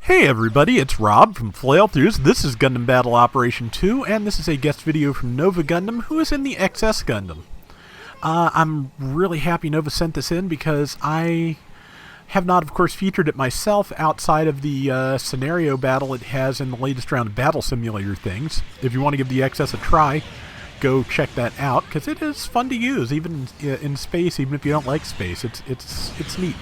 Hey everybody, it's Rob from Flailthroughs. This is Gundam Battle Operation 2, and this is a guest video from NovaGundam, who is in the XS Gundam. I'm really happy Nova sent this in because I have not, of course, featured it myself outside of the scenario battle it has in the latest round of Battle Simulator things. If you want to give the XS a try, go check that out, because it is fun to use, even in space, even if you don't like space. It's neat.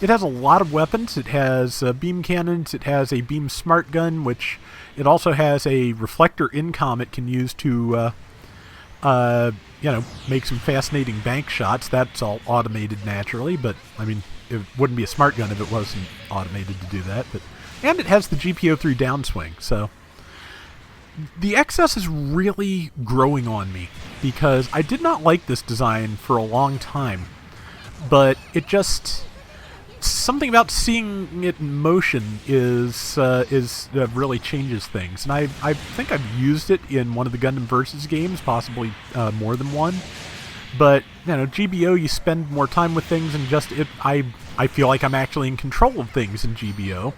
It has a lot of weapons. It has beam cannons. It has a beam smart gun, which it also has a reflector incom it can use to, make some fascinating bank shots. That's all automated naturally, but I mean, it wouldn't be a smart gun if it wasn't automated to do that. And it has the GPO3 downswing. So the XS is really growing on me because I did not like this design for a long time, but it just. Something about seeing it in motion is really changes things, and I think I've used it in one of the Gundam Versus games, possibly more than one. But GBO, you spend more time with things, and I feel like I'm actually in control of things in GBO,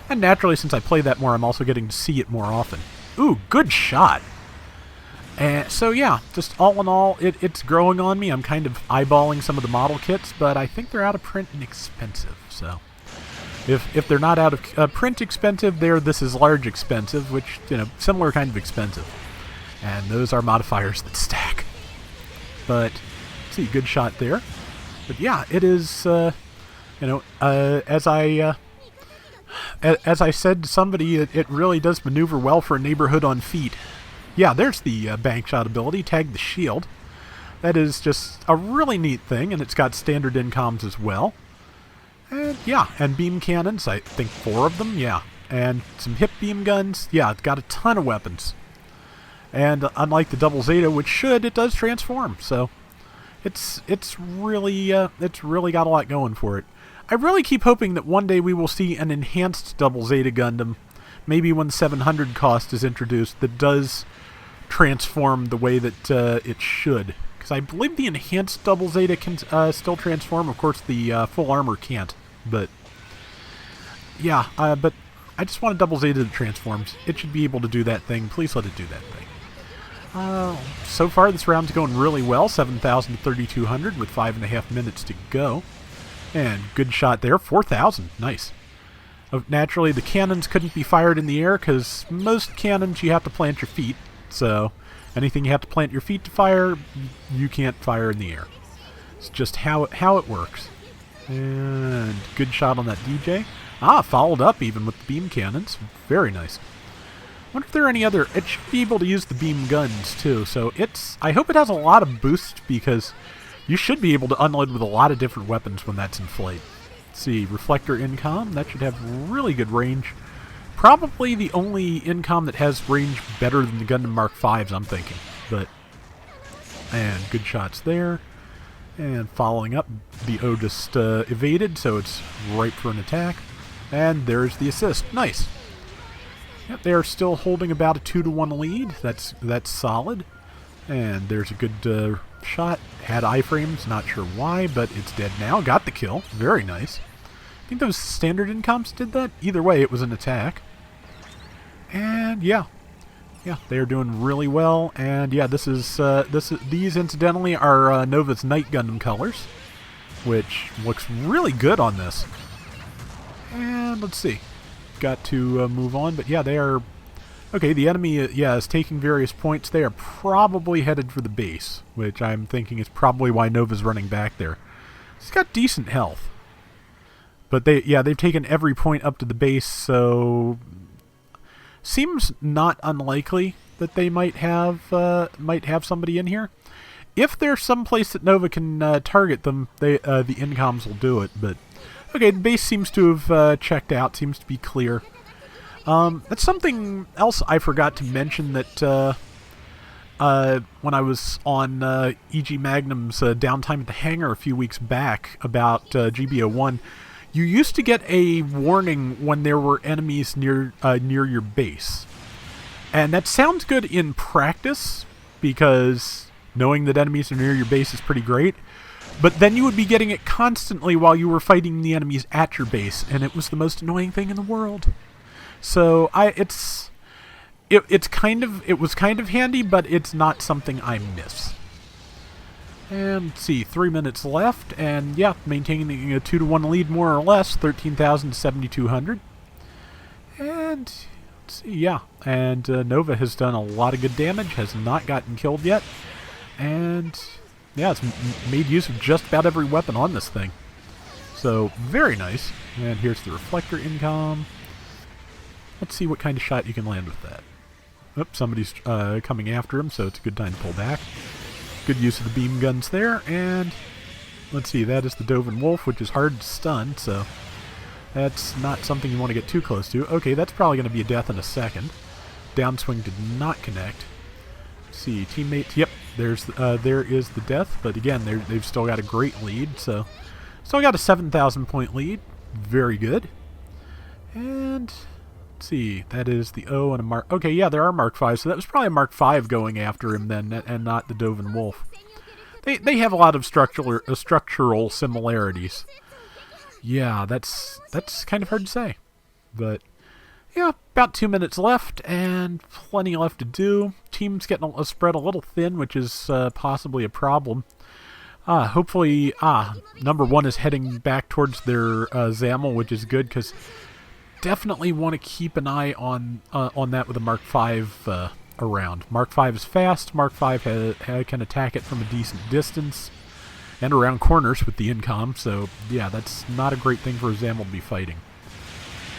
and naturally, since I play that more, I'm also getting to see it more often. Ooh, good shot! So yeah, just all in all, it's growing on me. I'm kind of eyeballing some of the model kits, but I think they're out of print and expensive. So if they're not out of print expensive, this is large expensive, which, similar kind of expensive. And those are modifiers that stack. But, see, good shot there. But yeah, it is, as I said to somebody, it really does maneuver well for a neighborhood on feet. Yeah, there's the bank shot ability, tag the shield. That is just a really neat thing, and it's got standard incoms as well. And yeah, and beam cannons, I think 4 of them, yeah. And some hip beam guns, yeah, it's got a ton of weapons. And unlike the double Zeta, it does transform, so it's really got a lot going for it. I really keep hoping that one day we will see an enhanced double Zeta Gundam, maybe when the 700 cost is introduced, that does transform the way that it should. Because I believe the enhanced double Zeta can still transform. Of course, the full armor can't. But yeah, but I just want a double Zeta that transforms. It should be able to do that thing. Please let it do that thing. So far, this round's going really well. 7,000 to 3,200 with 5.5 minutes to go. And good shot there. 4,000. Nice. Naturally, the cannons couldn't be fired in the air because most cannons you have to plant your feet. So anything you have to plant your feet to fire, you can't fire in the air. It's just how it works. And good shot on that DJ. Followed up even with the beam cannons. Very nice. Wonder if there are any other. It should be able to use the beam guns too. So I hope it has a lot of boost because you should be able to unload with a lot of different weapons when that's in flight. Let's see, reflector incom, that should have really good range. Probably the only incom that has range better than the Gundam Mark 5s, I'm thinking. And good shots there. And following up, the O just evaded, so it's ripe for an attack. And there's the assist. Nice. Yep, they are still holding about a 2-to-1 lead. That's solid. And there's a good shot. Had iframes, not sure why, but it's dead now. Got the kill. Very nice. I think those standard incoms did that. Either way, it was an attack. And yeah, they are doing really well. And yeah, these incidentally are Nova's Night Gundam colors, which looks really good on this. And let's see, got to move on, but yeah, they are. Okay, the enemy, is taking various points. They are probably headed for the base, which I'm thinking is probably why Nova's running back there. He's got decent health. But they've taken every point up to the base, so seems not unlikely that they might have somebody in here. If there's some place that Nova can target them, the incoms will do it. But okay, the base seems to have checked out, seems to be clear. That's something else I forgot to mention that when I was on E.G. Magnum's downtime at the hangar a few weeks back about GBO1, you used to get a warning when there were enemies near your base. And that sounds good in practice, because knowing that enemies are near your base is pretty great. But then you would be getting it constantly while you were fighting the enemies at your base, and it was the most annoying thing in the world. So it was kind of handy, but it's not something I miss. And let's see, 3 minutes left, and yeah, maintaining a 2-to-1 lead more or less, 13,000 to 7,200. And let's see, yeah, and Nova has done a lot of good damage, has not gotten killed yet, and yeah, it's made use of just about every weapon on this thing. So, very nice. And here's the reflector income. Let's see what kind of shot you can land with that. Oops, somebody's coming after him, so it's a good time to pull back. Good use of the beam guns there, and let's see, that is the Dovin Wolf, which is hard to stun, so that's not something you want to get too close to. Okay, that's probably going to be a death in a second. Downswing did not connect. Let's see, teammates, yep, there is the death, but again, they've still got a great lead, so still got a 7,000 point lead. Very good. And let's see, that is the O and a Mark. Okay, yeah, there are Mark 5, so that was probably a Mark 5 going after him then, and not the Dovin Wolf. They have a lot of structural similarities. Yeah, that's kind of hard to say. But yeah, about 2 minutes left, and plenty left to do. Team's getting spread a little thin, which is possibly a problem. Hopefully, number 1 is heading back towards their Zamel, which is good, because definitely want to keep an eye on that with a Mark 5 around. Mark 5 is fast. Mark 5 can attack it from a decent distance and around corners with the incom, so yeah, that's not a great thing for a Zamel to be fighting.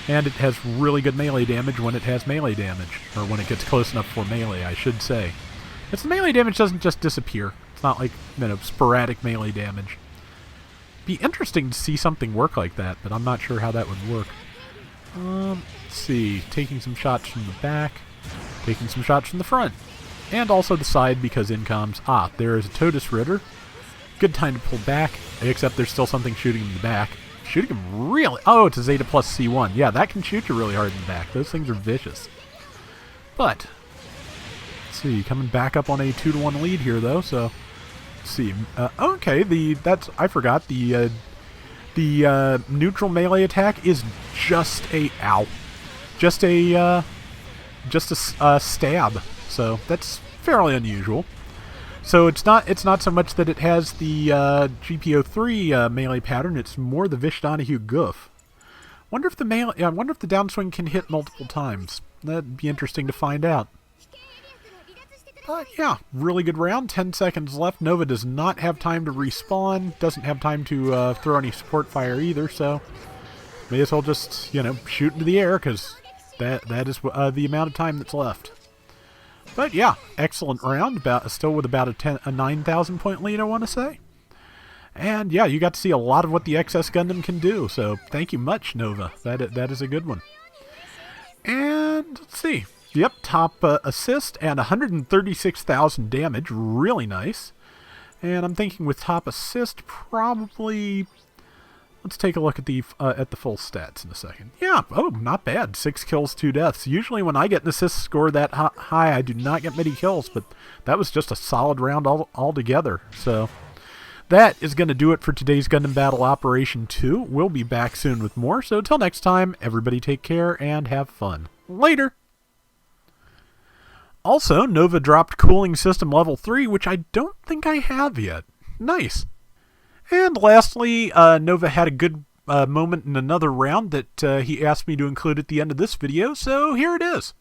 And it has really good melee damage when it has melee damage, or when it gets close enough for melee, I should say. Its melee damage doesn't just disappear. It's not like, sporadic melee damage. Be interesting to see something work like that, but I'm not sure how that would work. Let's see, taking some shots from the back, taking some shots from the front, and also the side because incoms. There is a Totus Ritter. Good time to pull back, except there's still something shooting him in the back. Shooting him really... Oh, it's a Zeta plus C1. Yeah, that can shoot you really hard in the back. Those things are vicious. But, let's see, coming back up on a 2-to-1 lead here, though, so... Let's see. Okay, I forgot. The neutral melee attack is just a... Ow. Just a stab. So, that's fairly unusual. So it's not so much that it has the GPO3 melee pattern. It's more the Vish Donahue goof. I wonder if the downswing can hit multiple times. That'd be interesting to find out. But yeah, really good round. 10 seconds left. Nova does not have time to respawn. Doesn't have time to throw any support fire either. So may as well just shoot into the air because that is the amount of time that's left. But yeah, excellent round. Still with about a 9,000 point lead, I want to say. And yeah, you got to see a lot of what the XS Gundam can do. So thank you much, Nova. That is a good one. And let's see. Yep, top assist and 136,000 damage. Really nice. And I'm thinking with top assist, probably... Let's take a look at the full stats in a second. Yeah, oh, not bad. 6 kills, 2 deaths. Usually when I get an assist score that high, I do not get many kills, but that was just a solid round altogether. So that is going to do it for today's Gundam Battle Operation 2. We'll be back soon with more, so until next time, everybody take care and have fun. Later! Also, Nova dropped Cooling System Level 3, which I don't think I have yet. Nice! And lastly, Nova had a good moment in another round that he asked me to include at the end of this video, so here it is.